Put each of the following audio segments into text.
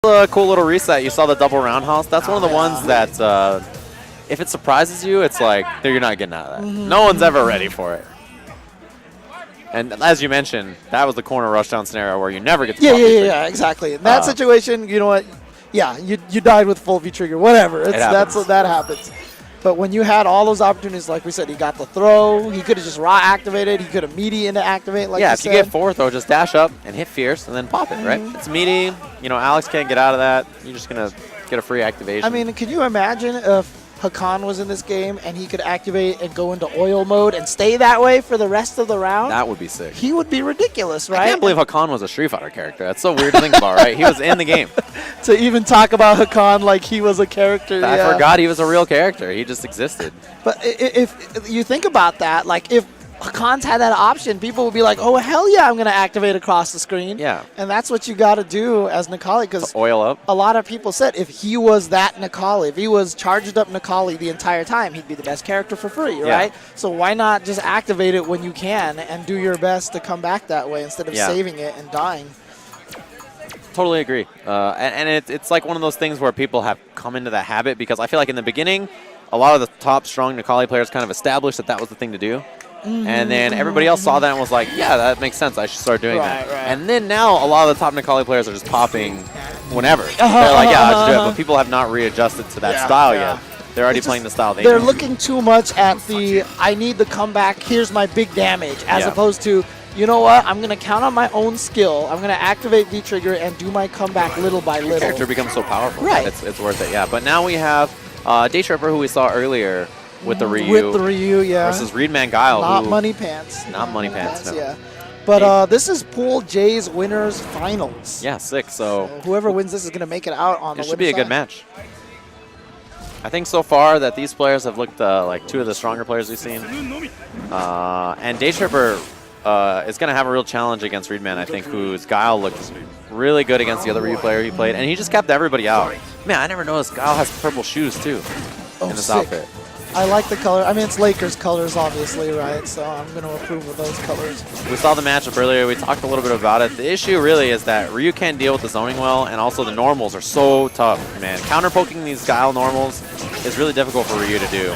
A cool little reset. You saw the double roundhouse. That's one of the ones that, if it surprises you, it's like you're not getting out of that. No one's ever ready for it. And as you mentioned, that was the corner rushdown scenario where you never get to Yeah, exactly. In that situation, you know what? Yeah, you died with full V trigger, whatever. That happens. But when you had all those opportunities, like we said, he got the throw. He could have just raw activated. He could have meaty into activate, like if you get forward throw, just dash up and hit fierce and then pop it, right? It's meaty. You know, Alex can't get out of that. You're just going to get a free activation. I mean, can you imagine if Hakan was in this game and he could activate and go into oil mode and stay that way for the rest of the round? That would be sick. He would be ridiculous, right? I can't believe Hakan was a Street Fighter character. That's so weird to think about, right? He was in the game. To even talk about Hakan like he was a character. I forgot he was a real character. He just existed. But if you think about that, like if Hakan's had that option, people would be like, oh, hell yeah, I'm going to activate across the screen. Yeah. And that's what you got to do as Necalli, because oil up. A lot of people said if he was that Necalli, if he was charged up Necalli the entire time, he'd be the best character for free, right? So why not just activate it when you can and do your best to come back that way instead of saving it and dying? Totally agree. And it's like one of those things where people have come into the habit, because I feel like in the beginning, a lot of the top strong Necalli players kind of established that was the thing to do. And then everybody else saw that and was like, yeah, that makes sense. I should start doing that. Right. And then now a lot of the top Necalli players are just popping whenever. They're like, yeah, I should do it. But people have not readjusted to that style yet. They're already playing the style they're looking too much at the, I need the comeback, here's my big damage, as opposed to, you know what, I'm going to count on my own skill. I'm going to activate V-Trigger and do my comeback little by little. The character becomes so powerful. Right. It's worth it, yeah. But now we have Day Tripper, who we saw earlier, with the Ryu. With the Ryu, yeah. Versus Reedman Guile. Not Money Pants. Not Money Pants, no. Yeah. But this is Pool J's winners finals. Yeah, 6. So whoever wins this is going to make it out on the winner's side. It should be a good match. I think so far that these players have looked like two of the stronger players we've seen. And Day Tripper is going to have a real challenge against Reedman, I think, whose Guile looked really good against the other Ryu player he played. And he just kept everybody out. Man, I never noticed Guile has purple shoes, too, in this outfit. I like the color. I mean, it's Lakers colors, obviously, right? So I'm going to approve of those colors. We saw the matchup earlier. We talked a little bit about it. The issue really is that Ryu can't deal with the zoning well, and also the normals are so tough, man. Counter-poking these Guile normals is really difficult for Ryu to do.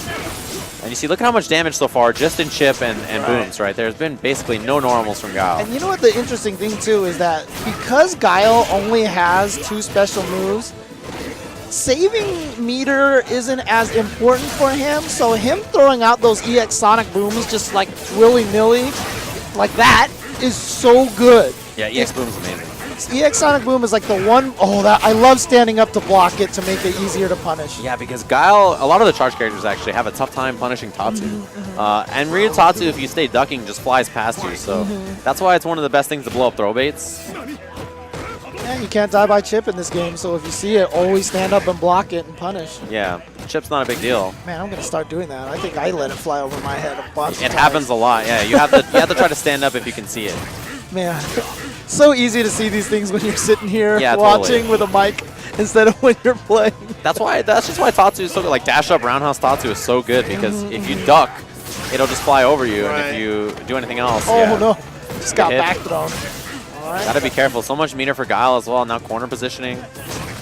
And you see, look at how much damage so far just in chip and booms, right? There's been basically no normals from Guile. And you know what the interesting thing, too, is that because Guile only has 2 special moves, saving meter isn't as important for him, so him throwing out those EX Sonic Booms just like willy-nilly, like that, is so good. Yeah, EX Boom is amazing. EX Sonic Boom is like the one, I love standing up to block it to make it easier to punish. Yeah, because Guile, a lot of the charge characters actually have a tough time punishing Tatsu. And Ryu Tatsu, if you stay ducking, just flies past you, so that's why it's one of the best things to blow up throw baits. Yeah, you can't die by chip in this game, so if you see it, always stand up and block it and punish. Yeah, chip's not a big deal. Man, I'm going to start doing that. I think I let it fly over my head a bunch of times. It happens a lot, yeah. You have to try to stand up if you can see it. Man, so easy to see these things when you're sitting here watching with a mic instead of when you're playing. That's just why Tatsu is so good. Like, dash up roundhouse Tatsu is so good, because if you duck, it'll just fly over you, and if you do anything else, no, just got back thrown. Gotta be careful. So much meter for Guile as well. Now corner positioning.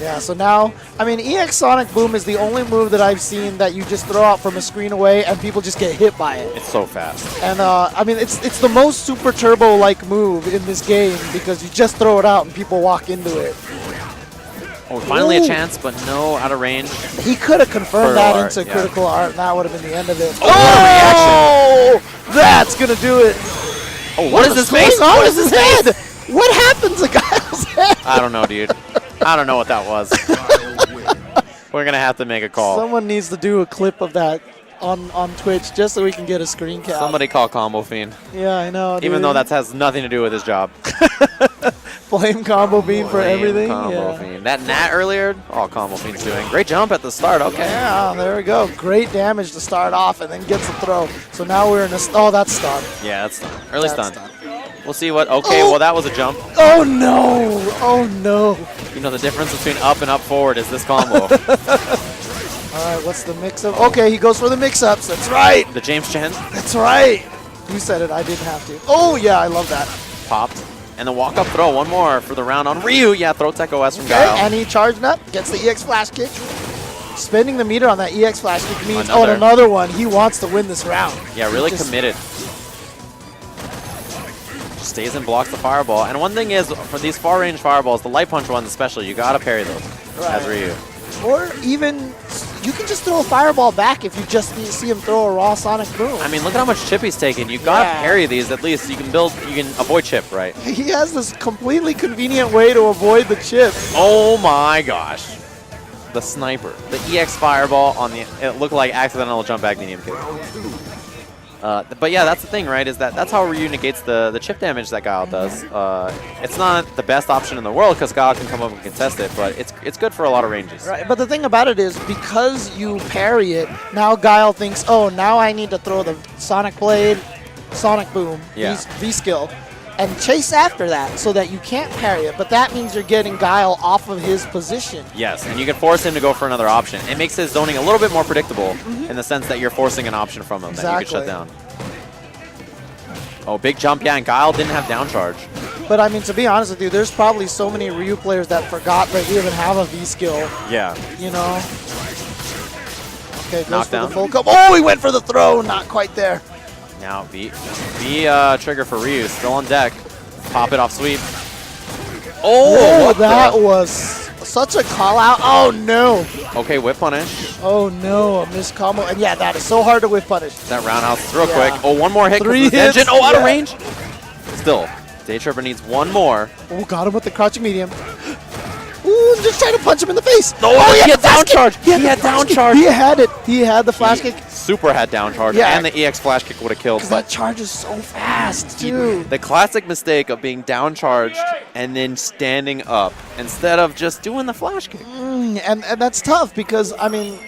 Yeah, so now, I mean, EX Sonic Boom is the only move that I've seen that you just throw out from a screen away and people just get hit by it. It's so fast. And, I mean, it's the most Super Turbo-like move in this game because you just throw it out and people walk into it. Oh, finally a chance, but no, out of range. He could have confirmed that into critical art, and that would have been the end of it. Oh, reaction! That's going to do it. Oh, what is his face? What is his head? What happened to Guile's head? I don't know, dude. I don't know what that was. We're going to have to make a call. Someone needs to do a clip of that on Twitch just so we can get a screen cap. Somebody call Combo Fiend. Yeah, I know, dude. Even though that has nothing to do with his job. Blame Combo Fiend for everything. Combo Fiend. That Nat earlier, Combo Fiend's doing. Great jump at the start, okay. Yeah, there we go. Great damage to start off and then gets the throw. So now we're in a, that's stun. Yeah, that's stun. Early stun. We'll see what, well, that was a jump. Oh, no. Oh, no. You know, the difference between up and up forward is this combo. All right, what's the mix-up? Okay, he goes for the mix-ups. That's right. The James Chen. That's right. You said it. I didn't have to. Oh, yeah, I love that. Popped. And the walk-up throw, one more for the round on Ryu. Yeah, throw tech OS from Okay, Guile. and he charged up, gets the EX flash kick. Spending the meter on that EX flash kick means, Another. oh, another one. He wants to win this round. Yeah, really committed. Stays and blocks the fireball. And one thing is, for these far-range fireballs, the light punch ones especially, you gotta parry those as Ryu. Or even, you can just throw a fireball back if you just see him throw a raw sonic boom. I mean, look at how much chip he's taking. You gotta parry these at least. You can avoid chip, right? He has this completely convenient way to avoid the chip. Oh my gosh. The sniper. The EX fireball on the, it looked like accidental jump back medium kick. But yeah, that's the thing, right? Is that's how Ryu negates the chip damage that Guile does. It's not the best option in the world because Guile can come up and contest it, but it's good for a lot of ranges. Right, but the thing about it is because you parry it, now Guile thinks, oh, now I need to throw the Sonic Blade, Sonic Boom, V skill, and chase after that so that you can't parry it. But that means you're getting Guile off of his position. Yes, and you can force him to go for another option. It makes his zoning a little bit more predictable in the sense that you're forcing an option from him that you can shut down. Oh, big jump. Yeah, and Guile didn't have down charge. But I mean, to be honest with you, there's probably so many Ryu players that forgot that you even have a V skill. Yeah. You know? Okay, goes Knockdown. for the full cup. Oh, he went for the throw. Not quite there. Now, B trigger for Ryu. Still on deck. Pop it off sweep. Oh, that was such a call out. Oh, no. Okay, whip punish. Oh, no. A missed combo. And yeah, that is so hard to whip punish. That roundhouse real quick. Oh, one more hit. 3 hits. Engine. Oh, out of range. Still, Day Tripper needs one more. Oh, got him with the crouching medium. Ooh, just trying to punch him in the face. No, he had down charge. He had down charge. He had it. He had the flash kick. Super had down charge, and the EX flash kick would have killed. Because that charge is so fast, too. The classic mistake of being down charged and then standing up instead of just doing the flash kick. And that's tough because, I mean,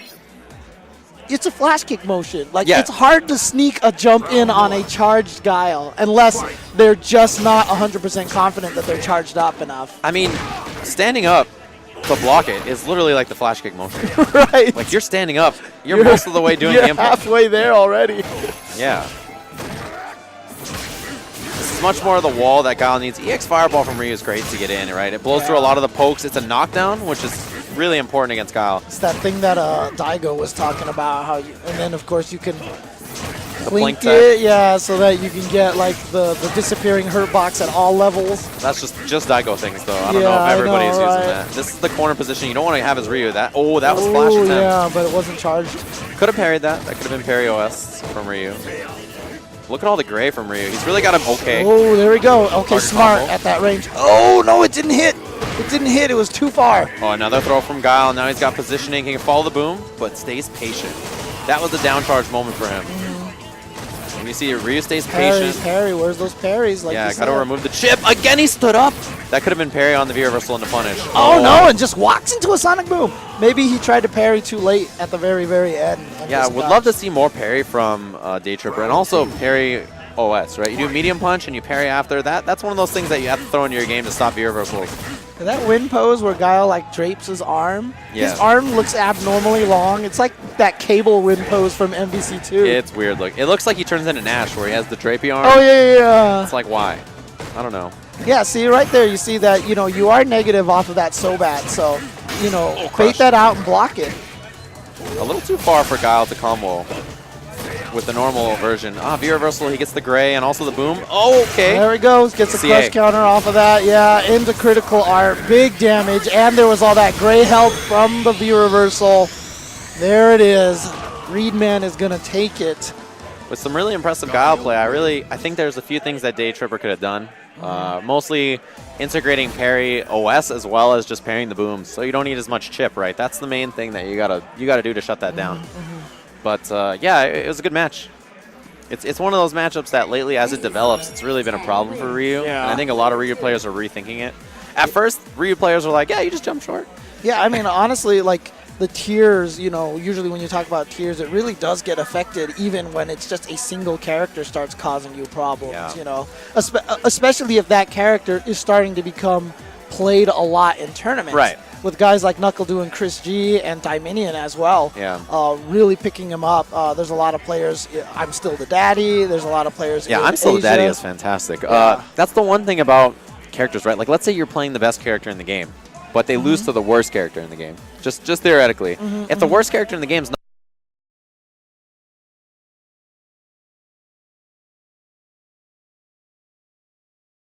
it's a flash kick motion. Like, Yeah. it's hard to sneak a jump in on a charged Guile unless they're just not 100% confident that they're charged up enough. I mean, standing up to block it is literally like the flash kick motion. Right. Like, you're standing up. You're most of the way doing the You're impact. halfway there already. Yeah. This is much more of the wall that Guile needs. EX Fireball from Ryu is great to get in, right? It blows through a lot of the pokes. It's a knockdown, which is really important against Guile. It's that thing that Daigo was talking about, how you, and then of course you can blink it, yeah, so that you can get like the disappearing hurt box at all levels. That's just Daigo things, though. I don't know if everybody is using that. This is the corner position. You don't want to have as Ryu. That was flash attempt. Yeah, but it wasn't charged. Could have parried that. That could have been parry OS from Ryu. Look at all the gray from Ryu. He's really got him okay. Oh, there we go. Okay, Charge smart combo. at that range. Oh, no, it didn't hit. It didn't hit. It was too far. Oh, another throw from Guile. Now he's got positioning. He can follow the boom, but stays patient. That was a down charge moment for him. And you see Ryu stays patient. Parry, where's those parries? Like Yeah, got to remove the chip. Again, he stood up. That could have been parry on the V reversal into punish. Oh, no, and just walks into a Sonic Boom. Maybe he tried to parry too late at the very, very end. Yeah, would love to see more parry from Day Tripper, and also parry OS, right? You do medium punch and you parry after that. That's one of those things that you have to throw into your game to stop V reversals. That wind pose where Guile like drapes his arm, Yeah. his arm looks abnormally long. It's like that cable wind pose from MVC2. It's weird look. It looks like he turns into Nash where he has the drapey arm. Oh, yeah. It's like, why? I don't know. Yeah, see right there, you see that, you know, you are negative off of that so bad. So, you know, bait crush. that out and block it. A little too far for Guile to combo with the normal version. V reversal, he gets the gray and also the boom. Oh, okay. There he goes, gets a CA. crush counter off of that. Yeah, into critical art, big damage, and there was all that gray help from the V reversal. There it is. Reedman is gonna take it. With some really impressive Guile play, I think there's a few things that Day Tripper could have done. Mostly integrating parry OS as well as just parrying the booms, so you don't need as much chip, right? That's the main thing that you gotta do to shut that down. But yeah, it was a good match. It's one of those matchups that lately, as it develops, it's really been a problem for Ryu. Yeah. And I think a lot of Ryu players are rethinking it. At first, Ryu players were like, yeah, you just jump short. Yeah, I mean, honestly, like, the tiers, you know, usually when you talk about tiers, it really does get affected even when it's just a single character starts causing you problems, you know, especially if that character is starting to become played a lot in tournaments. Right. With guys like NuckleDoo and Chris G and Dominion as well. Yeah. Really picking him up. There's a lot of players. I'm Still the Daddy. There's a lot of players. Yeah, in I'm Still the Asia. Daddy is fantastic. Yeah. That's the one thing about characters, right? Like, let's say you're playing the best character in the game, but they lose to the worst character in the game. Just theoretically. If the worst character in the game is not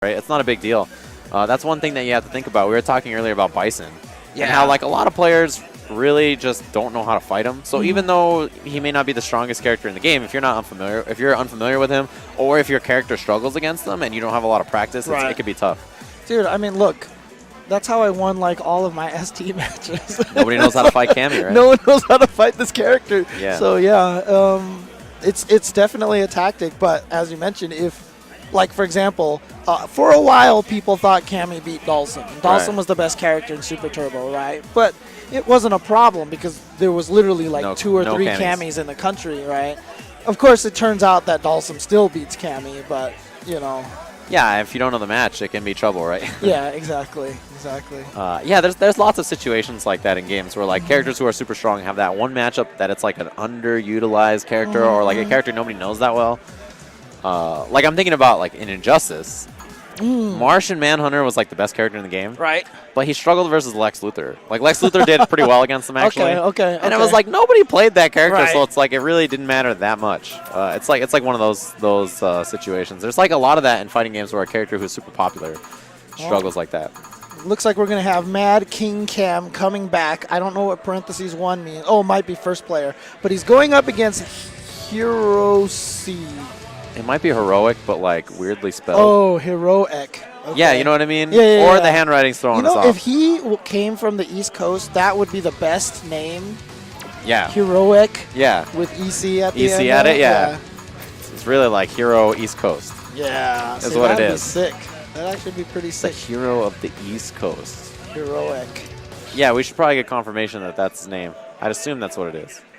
right, it's not a big deal. That's one thing that you have to think about. We were talking earlier about Bison. Yeah. And how, like, a lot of players really just don't know how to fight him. So even though he may not be the strongest character in the game, if you're unfamiliar with him, or if your character struggles against them and you don't have a lot of practice, it could be tough. Dude, I mean, look, that's how I won like all of my ST matches. Nobody knows how to fight Cammy, right? No one knows how to fight this character. Yeah. So yeah, it's definitely a tactic. But as you mentioned, if like for example, for a while people thought Cammy beat Dhalsim. Dhalsim was the best character in Super Turbo, right? But it wasn't a problem because there was literally like 2 or 3 Cammys in the country, right? Of course, it turns out that Dhalsim still beats Cammy, but you know. Yeah, if you don't know the match, it can be trouble, right? Yeah, exactly. Yeah, there's lots of situations like that in games where like characters who are super strong have that one matchup that it's like an underutilized character or like a character nobody knows that well. Like I'm thinking about like in Injustice, Martian Manhunter was like the best character in the game, right? But he struggled versus Lex Luthor. Like Lex Luthor did pretty well against him actually. Okay. And it was like nobody played that character, so it's like it really didn't matter that much. It's like one of those situations. There's like a lot of that in fighting games where a character who's super popular struggles like that. Looks like we're going to have Mad King Cam coming back. I don't know what parentheses 1 means. Oh, it might be first player. But he's going up against Hiroshi. It might be heroic, but like weirdly spelled. Oh, heroic. Okay. Yeah, you know what I mean? Yeah, or the handwriting's throwing us off. If he came from the East Coast, that would be the best name. Yeah. Heroic. Yeah. With EC at the end. EC at it, yeah. It's really like Hero East Coast. Yeah. Is what it is. That'd be sick. That'd actually be pretty sick. The hero of the East Coast. Heroic. Yeah, we should probably get confirmation that that's his name. I'd assume that's what it is.